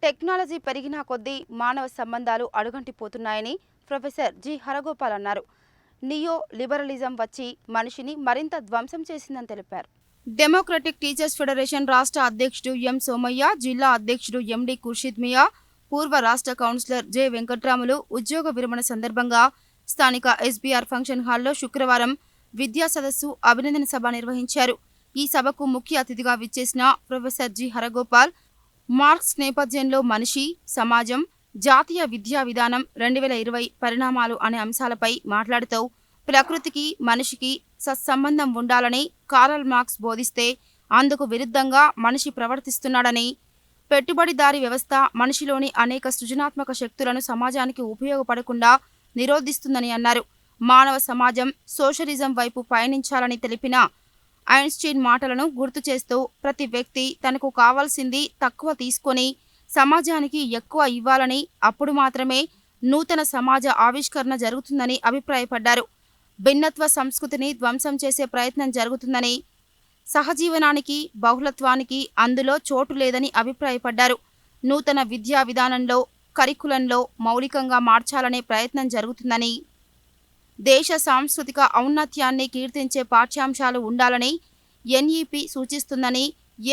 Technology పెరిగిన కొద్దీ మానవ సంబంధాలు అడుగంటిపోతున్నాయని ప్రొఫెసర్ జి హరగోపాల్ అన్నారు. నియో లిబరలిజం వచ్చి మనిషిని మరింత ధ్వంసం చేసిందని తెలిపారు. డెమోక్రటిక్ టీచర్స్ ఫెడరేషన్ రాష్ట్ర అధ్యక్షుడు ఎం సోమయ్య, జిల్లా అధ్యక్షుడు ఎండి ఖుర్షీద్ మియా, పూర్వ రాష్ట్ర కౌన్సిలర్ జె వెంకట్రాములు ఉద్యోగ విరమణ సందర్భంగా స్థానిక ఎస్బీఆర్ ఫంక్షన్ హాల్లో శుక్రవారం విద్యా సదస్సు అభినందన సభ నిర్వహించారు. ఈ సభకు ముఖ్య అతిథిగా విచ్చేసిన ప్రొఫెసర్ జి హరగోపాల్ మార్క్స్ నేపథ్యంలో మనిషి, సమాజం, జాతీయ విద్యా విధానం 2020 పరిణామాలు అనే అంశాలపై మాట్లాడుతూ ప్రకృతికి మనిషికి సత్సంబంధం ఉండాలని కార్ల్ మార్క్స్ బోధిస్తే అందుకు విరుద్ధంగా మనిషి ప్రవర్తిస్తున్నాడని, పెట్టుబడిదారీ వ్యవస్థ మనిషిలోని అనేక సృజనాత్మక శక్తులను సమాజానికి ఉపయోగపడకుండా నిరోధిస్తుందని అన్నారు. మానవ సమాజం సోషలిజం వైపు పయనించాలని తెలిపిన ఐన్స్టీన్ మాటలను గుర్తు చేస్తూ ప్రతి వ్యక్తి తనకు కావాల్సింది తక్కువ తీసుకొని సమాజానికి ఎక్కువ ఇవ్వాలని, అప్పుడు మాత్రమే నూతన సమాజ ఆవిష్కరణ జరుగుతుందని అభిప్రాయపడ్డారు. భిన్నత్వ సంస్కృతిని ధ్వంసం చేసే ప్రయత్నం జరుగుతుందని, సహజీవనానికి బహుళత్వానికి అందులో చోటు లేదని అభిప్రాయపడ్డారు. నూతన విద్యా విధానంలో కరికులంలో మౌలికంగా మార్చాలనే ప్రయత్నం జరుగుతుందని, దేశ సాంస్కృతిక ఔన్నత్యాన్ని కీర్తించే పాఠ్యాంశాలు ఉండాలని ఎన్ఈపీ సూచిస్తుందని,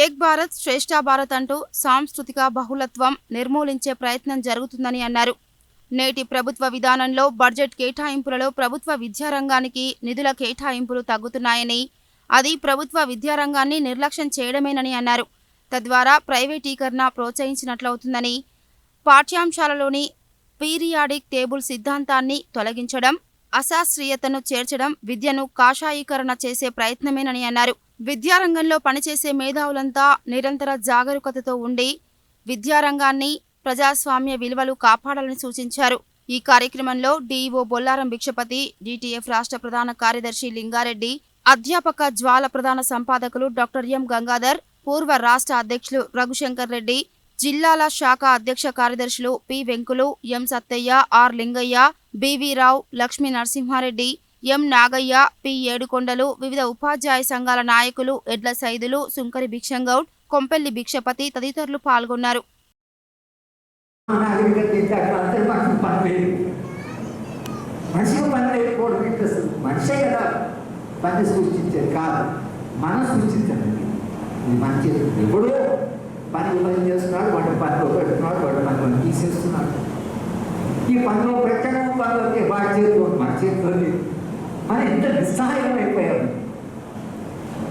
ఏక్ భారత్ శ్రేష్ఠ భారత్ అంటూ సాంస్కృతిక బహుళత్వం నిర్మూలించే ప్రయత్నం జరుగుతుందని అన్నారు. నేటి ప్రభుత్వ విధానంలో బడ్జెట్ కేటాయింపులలో ప్రభుత్వ విద్యారంగానికి నిధుల కేటాయింపులు తగ్గుతున్నాయని, అది ప్రభుత్వ విద్యారంగాన్ని నిర్లక్ష్యం చేయడమేనని అన్నారు. తద్వారా ప్రైవేటీకరణ ప్రోత్సహించినట్లవుతుందని, పాఠ్యాంశాలలోని పీరియాడిక్ టేబుల్ సిద్ధాంతాన్ని తొలగించడం, అశాస్త్రీయతను చేర్చడం విద్యను కాషాయీకరణ చేసే ప్రయత్నమేనని అన్నారు. విద్యారంగంలో పనిచేసే మేధావులంతా నిరంతర జాగరూకతతో ఉండి విద్యారంగాన్ని, ప్రజాస్వామ్య విలువలు కాపాడాలని సూచించారు. ఈ కార్యక్రమంలో డిఈఓ బొల్లారం భిక్షపతి, డిటిఎఫ్ రాష్ట్ర ప్రధాన కార్యదర్శి లింగారెడ్డి, అధ్యాపక జ్వాల ప్రధాన సంపాదకులు డాక్టర్ ఎం గంగాధర్, పూర్వ రాష్ట్ర అధ్యక్షులు రఘుశంకర్ రెడ్డి, జిల్లాల శాఖ అధ్యక్ష కార్యదర్శులు పి వెంకులు, ఎం సత్తయ్య, ఆర్ లింగయ్య, బివి రావు, లక్ష్మీ నరసింహారెడ్డి, ఎం నాగయ్య, పి ఏడుకొండలు, వివిధ ఉపాధ్యాయ సంఘాల నాయకులు ఎడ్ల సైదులు, సుంకరి భిక్షంగౌడ్, కొంపెల్లి భిక్షపతి తదితరులు పాల్గొన్నారు. పని చేస్తున్నాడు, వాటి పనిలో పెడుతున్నాడు, వాటి పని తీసేస్తున్నాడు. ఈ పనిలో పెట్టడం పనులకి వాటి చేతిలో మన చేతిలో మనం ఎంత నిస్సహాయం అయిపోయాము.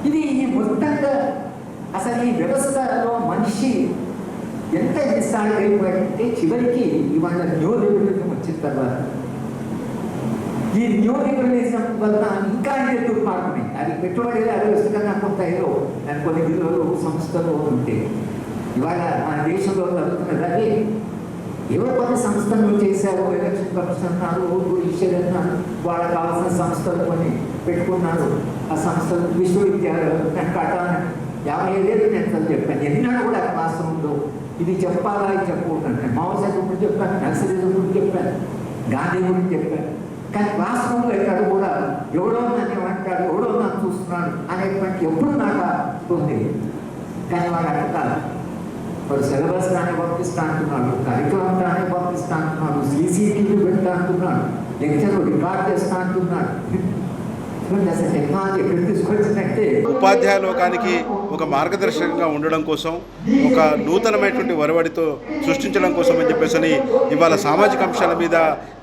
ఇది మొత్తంగా అసలు ఈ వ్యవస్థలో మనిషి ఎంత నిస్సహాయం అయిపోయాడంటే చివరికి ఇవాళ న్యూ లిబరలిజం వచ్చిన తర్వాత ఈ న్యూ లిబరలిజం వల్ల ఇంకా ఎక్కువ మారుతున్నాయి. అది పెట్టుబడి వ్యవస్థగా కొంత ఏదో కొన్ని విలువలు సంస్థలు ఉంటే ఇవాళ మన దేశంలో జరుగుతున్నది అది ఏవో కొన్ని సంస్థలు చేశారు. ఎలక్షన్ కమిషన్ అన్నారు, ఓటు ఇచ్చేదన్నారు, వాళ్ళకి కావాల్సిన సంస్థలు కొన్ని పెట్టుకున్నారు. ఆ సంస్థలు విశ్వవిద్యాలయాలు నేను కట్టాలని 50 ఏళ్ళు నేను చెప్పాను. ఎన్నడూ కూడా క్లాసులో ఇది చెప్పాలా ఇది చెప్పకూడదు. మావోయిజం గురించి చెప్పాను, నక్సలిజం గురించి చెప్పాను, గాంధీ గురించి చెప్పాను. కానీ క్లాస్ రూమ్లో ఎక్కడ కూడా ఎవడో నన్ను అంటాడు, ఎవడో నన్ను చూస్తున్నాడు అనేటువంటి ఎప్పుడు నాకు ఉంది. కానీ వాడు అంటారు వాడు సిలబస్ కానీ పంపిస్తా అంటున్నాడు, కరికులం కానీ పంపిస్తా అంటున్నాడు, సీసీటీవీ పెడతా అంటున్నాడు, లెక్చర్ రికార్డ్ చేస్తా అంటున్నాడు. ఉపాధ్యాయ లోకానికి ఒక మార్గదర్శకంగా ఉండడం కోసం, ఒక నూతనమైనటువంటి వరవడితో సృష్టించడం కోసం అని చెప్పేసి ఇవాళ సామాజిక అంశాల మీద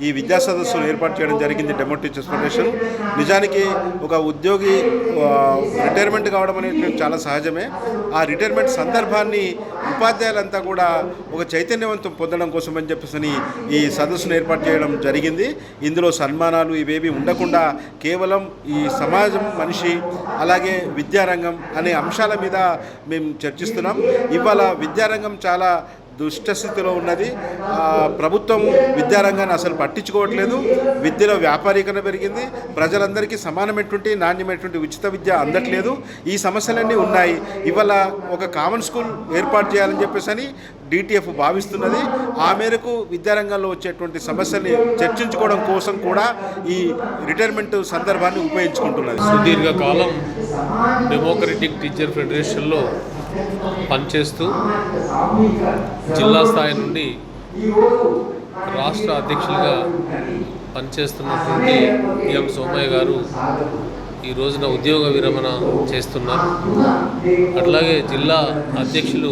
ఈ విద్యా సదస్సును ఏర్పాటు చేయడం జరిగింది డెమోక్రటిక్ టీచర్స్ ఫెడరేషన్. నిజానికి ఒక ఉద్యోగి రిటైర్మెంట్ కావడం అనేది చాలా సహజమే. ఆ రిటైర్మెంట్ సందర్భాన్ని ఉపాధ్యాయులంతా కూడా ఒక చైతన్యవంతం పొందడం కోసం అని చెప్పేసి ఈ సదస్సును ఏర్పాటు చేయడం జరిగింది. ఇందులో సన్మానాలు ఇవేవి ఉండకుండా కేవలం ఈ సమాజం, మనిషి, అలాగే విద్యారంగం అనే అంశాల మీద మేము చర్చిస్తున్నాం. ఇవాళ విద్యారంగం చాలా దుష్టస్థితిలో ఉన్నది. ప్రభుత్వం విద్యారంగాన్ని అసలు పట్టించుకోవట్లేదు. విద్యలో వ్యాపారీకరణ పెరిగింది. ప్రజలందరికీ సమానమైనటువంటి నాణ్యమైనటువంటి ఉచిత విద్య అందట్లేదు. ఈ సమస్యలన్నీ ఉన్నాయి. ఇవాళ ఒక కామన్ స్కూల్ ఏర్పాటు చేయాలని చెప్పేసి డిటిఎఫ్ భావిస్తున్నది. ఆ మేరకు విద్యారంగంలో వచ్చేటువంటి సమస్యల్ని చర్చించుకోవడం కోసం కూడా ఈ రిటైర్మెంట్ సందర్భాన్ని ఉపయోగించుకుంటున్నది. సుదీర్ఘకాలం డెమోక్రటిక్ టీచర్ ఫెడరేషన్లో పనిచేస్తూ జిల్లా స్థాయి నుండి రాష్ట్ర అధ్యక్షులుగా పనిచేస్తున్నటువంటి ఎం సోమయ్య గారు ఈ రోజున ఉద్యోగ విరమణ చేస్తున్నారు. అట్లాగే జిల్లా అధ్యక్షులు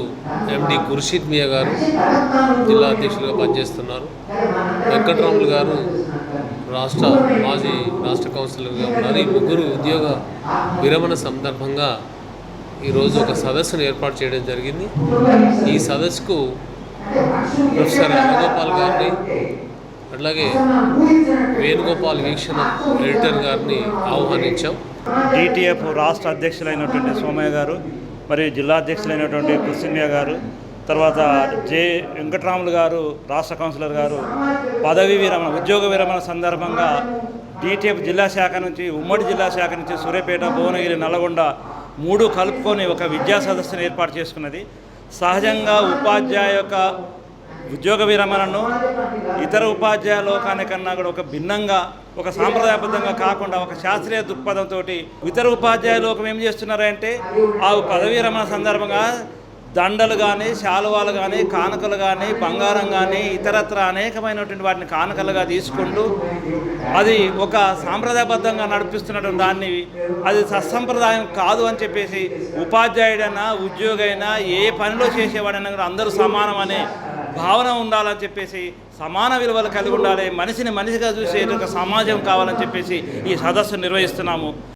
ఎండి ఖుర్షీద్ మియా గారు జిల్లా అధ్యక్షులుగా పనిచేస్తున్నారు. వెంకట్రాములు గారు మాజీ రాష్ట్ర కౌన్సిలర్గా ఉన్నారు. ఈ ముగ్గురు ఉద్యోగ విరమణ సందర్భంగా ఈరోజు ఒక సదస్సును ఏర్పాటు చేయడం జరిగింది. ఈ సదస్సుకు ప్రొఫెసర్ హరగోపాల్ గారిని అట్లాగే వేణుగోపాల్ వీక్షణ ఎడిటర్ గారిని ఆహ్వానించాం. డిటిఎఫ్ రాష్ట్ర అధ్యక్షులైనటువంటి సోమయ్య గారు, మరియు జిల్లా అధ్యక్షులైనటువంటి కుసిమియా గారు, తర్వాత వెంకట్రాములు గారు రాష్ట్ర కౌన్సిలర్ గారు పదవీ విరమణ ఉద్యోగ విరమణ సందర్భంగా డిటిఎఫ్ జిల్లా శాఖ నుంచి, ఉమ్మడి జిల్లా శాఖ నుంచి సూర్యాపేట, భువనగిరి, నల్గొండ 3 కలుపుకొని ఒక విద్యా సదస్సును ఏర్పాటు చేసుకున్నది. సహజంగా ఉపాధ్యాయ యొక్క ఉద్యోగ విరమణను ఇతర ఉపాధ్యాయ లోకానికన్నా కూడా ఒక భిన్నంగా, ఒక సాంప్రదాయబద్ధంగా కాకుండా ఒక శాస్త్రీయ దృక్పథంతో ఇతర ఉపాధ్యాయ లోకం ఏం చేస్తున్నారంటే ఆ పదవీ విరమణ సందర్భంగా దండలు కానీ, శాలువాలు కానీ, కానుకలు కానీ, బంగారం కానీ, ఇతరత్ర అనేకమైనటువంటి వాటిని కానుకలుగా తీసుకుంటూ అది ఒక సాంప్రదాయబద్ధంగా నడిపిస్తున్నటువంటి దాన్ని అది సత్సంప్రదాయం కాదు అని చెప్పేసి ఉపాధ్యాయుడైనా ఉద్యోగైనా ఏ పనిలో చేసేవాడైనా కూడా అందరూ సమానం అనే భావన ఉండాలని చెప్పేసి, సమాన విలువలు కలిగి ఉండాలి, మనిషిని మనిషిగా చూసే ఒక సమాజం కావాలని చెప్పేసి ఈ సదస్సు నిర్వహిస్తున్నాము.